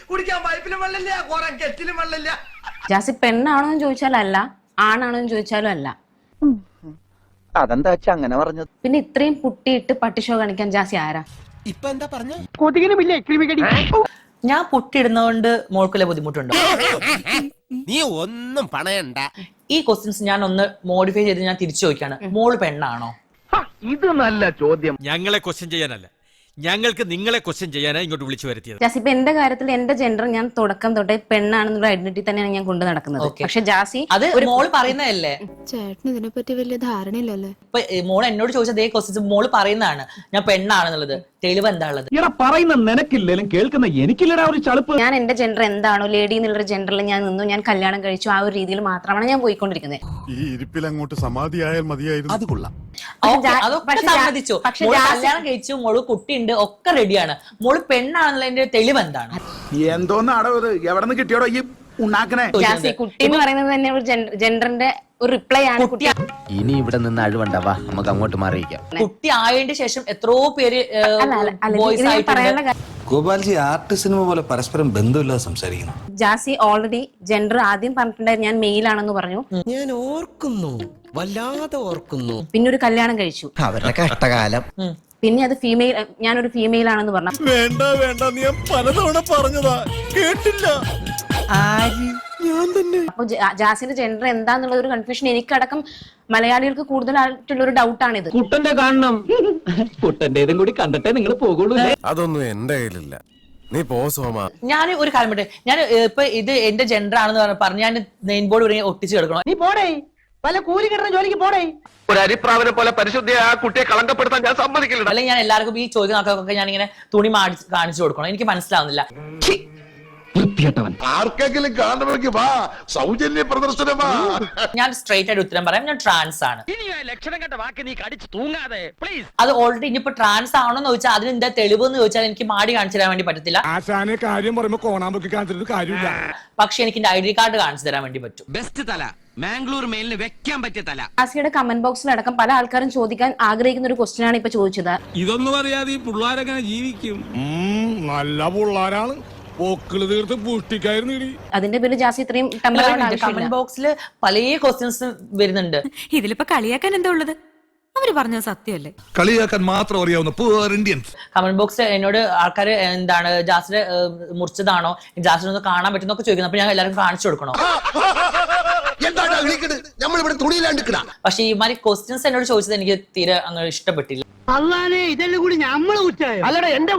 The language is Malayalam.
കുടിക്കാൻ പൈപ്പിലും വെള്ളമില്ല, കുറെ കെറ്റിലും വെള്ളമില്ല. ജാസി പെണ്ണാണോ എന്ന് ചോദിച്ചാൽ അല്ല, ആണാണോ എന്ന് ചോദിച്ചാലും അല്ല. അതെന്താ അങ്ങനെ പറഞ്ഞത്? പിന്നെ ഇത്രയും പുട്ടിയിട്ട് പട്ടിഷോ കാണിക്കാൻ ജാസി ആരാ? ഇപ്പൊ എന്താ പറഞ്ഞ? കൊതുകിനുമില്ലേ ക്രിമികടി? ഞാൻ പുട്ടിയിടുന്നതുകൊണ്ട് മോൾക്കുള്ള ബുദ്ധിമുട്ടുണ്ടോ? നീ ഒന്നും പണയണ്ട. ഈ ക്വസ്റ്റ്യൻസ് ഞാൻ ഒന്ന് മോഡിഫൈ ചെയ്ത് ഞാൻ തിരിച്ചു ചോദിക്കാണ്. മോള് പെണ്ണാണോ? ഇത് നല്ല ചോദ്യം. ഞങ്ങളെ ക്വസ്റ്റ്യൻ ചെയ്യാനല്ല, ഞങ്ങൾക്ക് നിങ്ങളെ ക്വസ്റ്റ്യൻ ചെയ്യാനാ ഇങ്ങോട്ട് വിളിച്ചു വരുത്തിയത്. ജാസി ഇപ്പൊ എന്റെ കാര്യത്തിൽ എന്റെ ജെൻഡർ ഞാൻ തുടക്കം തൊട്ടേ പെണ്ണാണെന്നുള്ള ഐഡന്റിറ്റി തന്നെയാണ് ഞാൻ കൊണ്ട് നടക്കുന്നത്. പക്ഷെ ജാസി അത് മോള് പറയുന്നതല്ലേ? ചേട്ടന് ഇതിനെപ്പറ്റി വലിയ ധാരണയില്ലല്ലേ? ഇപ്പൊ മോള് എന്നോട് ചോദിച്ച അതേ ക്വസ്റ്റ്യൻസ് മോള് പറയുന്നതാണ് ഞാൻ പെണ്ണാണെന്നുള്ളത്. തെളിവ് എന്താ ഉള്ളത്? ഇവിടെ പറയുന്ന നിനക്കില്ലേലും കേൾക്കുന്ന എനിക്കില്ലടാ ഒരു ചളുപ്പ്. ഞാൻ എന്റെ ജെൻഡർ എന്താണോ ലേഡി എന്നുള്ളൊരു ജെൻഡറിൽ ഞാൻ നിന്നു, ഞാൻ കല്യാണം കഴിച്ചു, ആ ഒരു രീതിയിൽ മാത്രമാണ് ഞാൻ പോയിക്കൊണ്ടിരിക്കുന്നത്. ഈ ഇരിപ്പിൽ അങ്ങോട്ട് സമാധിയായാൽ മതിയായിരുന്നു. അത് കൊള്ളാം. അതൊക്കെ സമ്മതിച്ചു. മോള് കല്യാണം കഴിച്ചു, മോള് കുട്ടിയുണ്ട്, ഒക്കെ റെഡിയാണ്. മോള് പെണ്ണാണെന്നുള്ളതിന്റെ തെളിവ് എന്താണ്? എന്തോന്നാടോ ഇത്? എവിടെ നിന്ന് കിട്ടിയോടോ ഈ ഉണ്ടാക്കണേ? ജാസി കുട്ടി എന്ന് പറയുന്നത് തന്നെ ഒരു ജെൻഡറിന്റെ ഒരു റിപ്ലൈ ആണ്. കുട്ടി ഇനി ഇവിടെ നിന്ന് അഴിവണ്ടാവാ, നമുക്ക് അങ്ങോട്ട് മാറിയിക്കാം. കുട്ടി ആയതിന്റെ ശേഷം എത്രയോ പേര് ബോയ്സ് ആയിട്ടുണ്ട്. ഗോപാൽജി ആർട്ട് സിനിമ പോലെ പരസ്പരം ബന്ധമില്ലാതെ സംസാരിക്കുന്നു. ജാസി ഓൾറെഡി ജെൻഡർ ആദ്യം പറഞ്ഞിട്ടുണ്ടായിരുന്നു, ഞാൻ മെയിൽ ആണെന്ന് പറഞ്ഞു. ഞാൻ ഓർക്കുന്നു, വല്ലാതെ ഓർക്കുന്നു. പിന്നെ ഒരു കല്യാണം കഴിച്ചു, അവരുടെ കഷ്ടകാലം. പിന്നെ അത് ഫീമെയിൽ, ഞാനൊരു ഫീമെയിൽ ആണെന്ന് പറഞ്ഞു. വേണ്ട വേണ്ട, നീ പലതവണ പറഞ്ഞതാ, കേട്ടില്ല. അപ്പൊ ജാസിന്റെ ജെൻഡർ എന്താന്നുള്ള ഒരു കൺഫ്യൂഷൻ എനിക്കടക്കം മലയാളികൾക്ക് കൂടുതലായിട്ടുള്ള ഒരു ഡൗട്ടാണിത്. കുട്ടന്റെ കാണണം, കുട്ടന്റേതും കൂടി കണ്ടിട്ടേ നിങ്ങൾ പോകുള്ളൂ. അതൊന്നും എന്റെ കയ്യിലില്ല, നീ പോ സോമ. ഞാൻ ഒരു കാര്യം പറയട്ടെ, ഞാൻ ഇപ്പൊ ഇത് എന്റെ ജെൻഡർ ആണെന്ന് പറഞ്ഞു ഞാൻ നെയിം ബോർഡ് വരെ ഒട്ടിച്ചു കിടക്കണം. നീ പോടേ, പല കൂലി കിട്ടുന്ന ജോലിക്ക് പോടേ. ഒരു അരിപ്രാവിനെ പോലെ പരിശുദ്ധിയെ ആ കുട്ടിയെ കളങ്കപ്പെടുത്താൻ ഞാൻ സമ്മതിക്കില്ല. അല്ലെങ്കിൽ ഞാൻ എല്ലാവർക്കും ഈ ചോദ്യം ആൾക്കാർക്കൊക്കെ ഞാൻ ഇങ്ങനെ തുണി കാണിച്ചു കൊടുക്കണം. എനിക്ക് മനസ്സിലാവുന്നില്ല. ആർക്കെങ്കിലും കാണണമെങ്കിൽ വാ, സൗജന്യ പ്രദർശനമാ. ഞാൻ സ്ട്രൈറ്റ് ആയിട്ട് ഉത്തരം പറയാം, ഞാൻ ട്രാൻസ് ആണ്. ലക്ഷണം കണ്ട വാക്ക് നീ കടിച്ചു തൂങ്ങാതെ പ്ലീസ്. അത് ഓൾറെഡി ഇനിയിപ്പോ ട്രാൻസ് ആണോന്ന് ചോദിച്ചാൽ അതിന് എന്താ തെളിവ് എന്ന് ചോദിച്ചാൽ എനിക്ക് മാടി കാണിച്ചു തരാൻ വേണ്ടി പറ്റത്തില്ല. ആശാനെ കാര്യം പറയുമ്പോ കോണാമ്പൊക്കെ കാണിച്ചിട്ട് കാര്യമില്ല. പക്ഷെ എനിക്ക് എന്റെ ID കാർഡ് കാണിച്ചു തരാൻ വേണ്ടി പറ്റും. ബെസ്റ്റ് തല, മാംഗ്ലൂർ മെയിലിന് വെക്കാൻ പറ്റിയ തല. ജാസിയുടെ കമന്റ് ബോക്സിൽ അടക്കം പല ആൾക്കാരും ചോദിക്കാൻ ആഗ്രഹിക്കുന്ന ഒരു ക്വസ്റ്റ്യൻ ആണ് ഇപ്പൊ ചോദിച്ചത്. ഇതൊന്നും അറിയാതെ ഈ പിള്ളേരെങ്ങനെ ജീവിക്കും? നല്ല പിള്ളേരാണ്, പോക്കിള് തീർത്ത് പുഷ്ടിക്കായിരുന്നു. അതിന്റെ പേര് ജാസി ഇത്രയും കമന്റ് ബോക്സിൽ പല ക്വസ്റ്റ്യൻസ് വരുന്നുണ്ട്. ഇതിലിപ്പോ കളിയാക്കാൻ എന്താ ഉള്ളത്? അവര് പറഞ്ഞത് സത്യമല്ലേ? കളിയാക്കാൻ മാത്രം അറിയാവുന്ന പൂർ ഇന്ത്യൻസ്. കമന്റ് ബോക്സിൽ എന്നോട് ആൾക്കാർ എന്താണ് ജാസിനെ മുറിച്ചതാണോ, ജാസിനെ ഒന്ന് കാണാൻ പറ്റുന്നൊക്കെ ചോദിക്കുന്നു. അപ്പൊ ഞാൻ എല്ലാവർക്കും കാണിച്ചു കൊടുക്കണോ? പക്ഷെ ഈ മാതിരി ക്വസ്റ്റ്യൻസ് എന്നോട് ചോദിച്ചത് എനിക്ക് തീരെ അങ്ങനെ ഇഷ്ടപ്പെട്ടില്ല. ഇതെല്ലാം കൂടി നമ്മള് കുറ്റായോ? അല്ലടാ എന്റെ